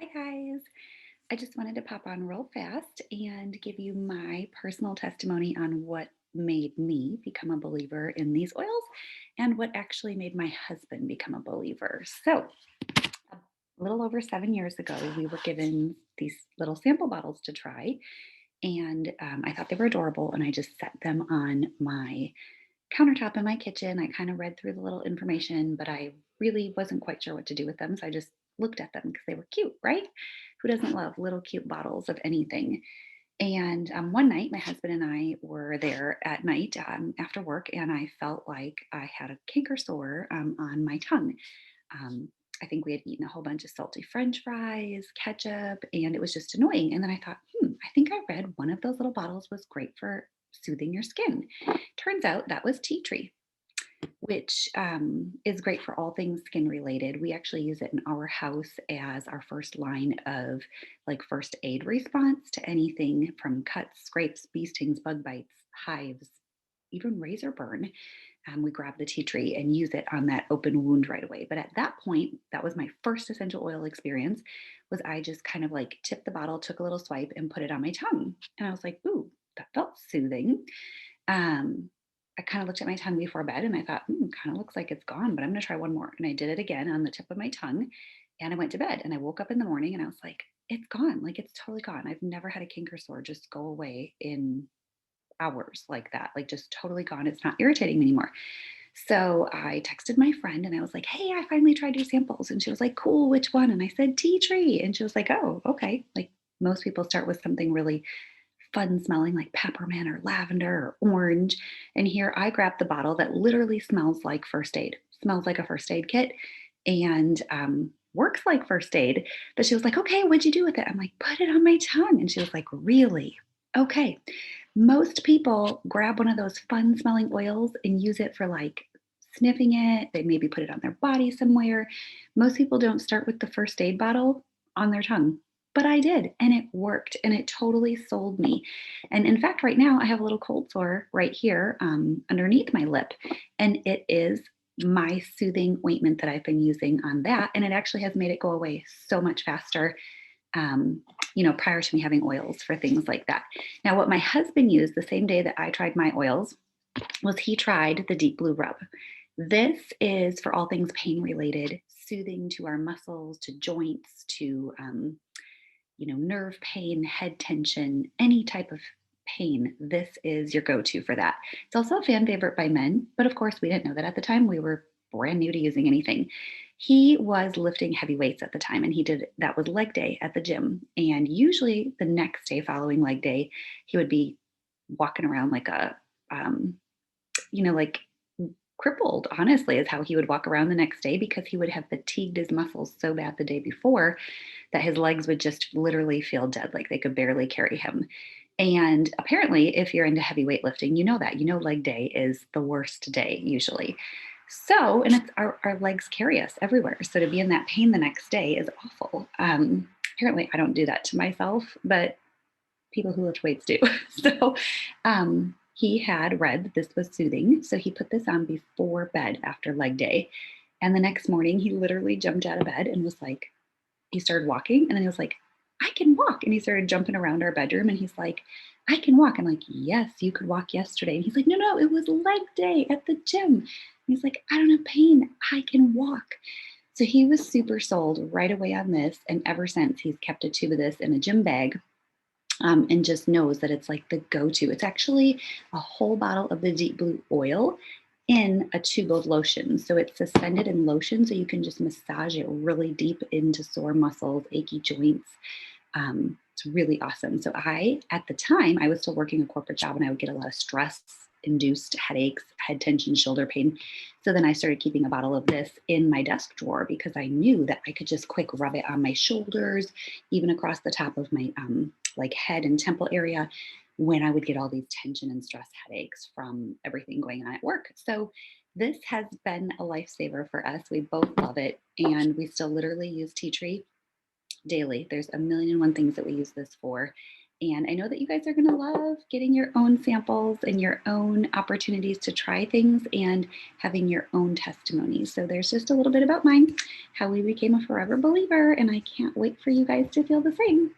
Hi guys. I just wanted to pop on real fast and give you my personal testimony on what made me become a believer in these oils and what actually made my husband become a believer. So, a little over 7 years ago, we were given these little sample bottles to try, and I thought they were adorable, and I just set them on my countertop in my kitchen. I kind of read through the little information, but I really wasn't quite sure what to do with them. So I just looked at them because they were cute, right? Who doesn't love little cute bottles of anything? And one night, my husband and I were there at night after work, and I felt like I had a canker sore on my tongue. Um, I think we had eaten a whole bunch of salty French fries, ketchup, and it was just annoying. And then I thought, I think I read one of those little bottles was great for soothing your skin. Turns out that was tea tree, which is great for all things skin related. We actually use it in our house as our first line of like first aid response to anything from cuts, scrapes, bee stings, bug bites, hives, even razor burn. We grab the tea tree and use it on that open wound right away. But at that point, that was my first essential oil experience. Was I just kind of like tipped the bottle, took a little swipe, and put it on my tongue, and I was like, "Ooh, that felt soothing." Um, I kind of looked at my tongue before bed and I thought, kind of looks like it's gone, but I'm going to try one more. And I did it again on the tip of my tongue and I went to bed and I woke up in the morning and I was like, it's gone. Like it's totally gone. I've never had a canker sore just go away in hours like that. Like just totally gone. It's not irritating me anymore. So I texted my friend and I was like, hey, I finally tried your samples. And she was like, cool, which one? And I said, tea tree. And she was like, oh, okay. Like most people start with something really fun smelling like peppermint or lavender or orange. And here I grabbed the bottle that literally smells like first aid, smells like a first aid kit, and works like first aid. But she was like, okay, what'd you do with it? I'm like, put it on my tongue. And she was like, really? Okay. Most people grab one of those fun smelling oils and use it for like sniffing it. They maybe put it on their body somewhere. Most people don't start with the first aid bottle on their tongue. But I did, and it worked, and it totally sold me. And in fact, right now I have a little cold sore right here underneath my lip, and it is my soothing ointment that I've been using on that, and it actually has made it go away so much faster. Um, prior to me having oils for things like that. Now, what my husband used the same day that I tried my oils was he tried the deep blue rub. This is for all things pain related, soothing to our muscles, to joints, to nerve pain, head tension, any type of pain. This is your go-to for that. It's also a fan favorite by men, but of course we didn't know that at the time. We were brand new to using anything. He was lifting heavy weights at the time and he did that was leg day at the gym. And usually the next day following leg day, he would be walking around like a um, like crippled, honestly, is how he would walk around the next day because he would have fatigued his muscles so bad the day before that his legs would just literally feel dead, like they could barely carry him. And apparently, if you're into heavy weightlifting, you know that. You know, leg day is the worst day usually. So, and it's our legs carry us everywhere. So to be in that pain the next day is awful. Apparently, I don't do that to myself, but people who lift weights do. So he had read that this was soothing. So he put this on before bed after leg day. And the next morning, he literally jumped out of bed and was like, he started walking. And then he was like, I can walk. And he started jumping around our bedroom. And he's like, I can walk. I'm like, yes, you could walk yesterday. And he's like, no, no, it was leg day at the gym. And he's like, I don't have pain. I can walk. So he was super sold right away on this. And ever since, he's kept a tube of this in a gym bag and just knows that it's like the go-to. It's actually a whole bottle of the deep blue oil in a tube of lotion. So it's suspended in lotion, so you can just massage it really deep into sore muscles, achy joints. It's really awesome. So at the time, I was still working a corporate job and I would get a lot of stress induced headaches, head tension, shoulder pain. So then I started keeping a bottle of this in my desk drawer because I knew that I could just quick rub it on my shoulders, even across the top of my like head and temple area when I would get all these tension and stress headaches from everything going on at work. So this has been a lifesaver for us. We both love it and we still literally use tea tree daily. There's a million and one things that we use this for. And I know that you guys are going to love getting your own samples and your own opportunities to try things and having your own testimonies. So there's just a little bit about mine, how we became a forever believer, and I can't wait for you guys to feel the same.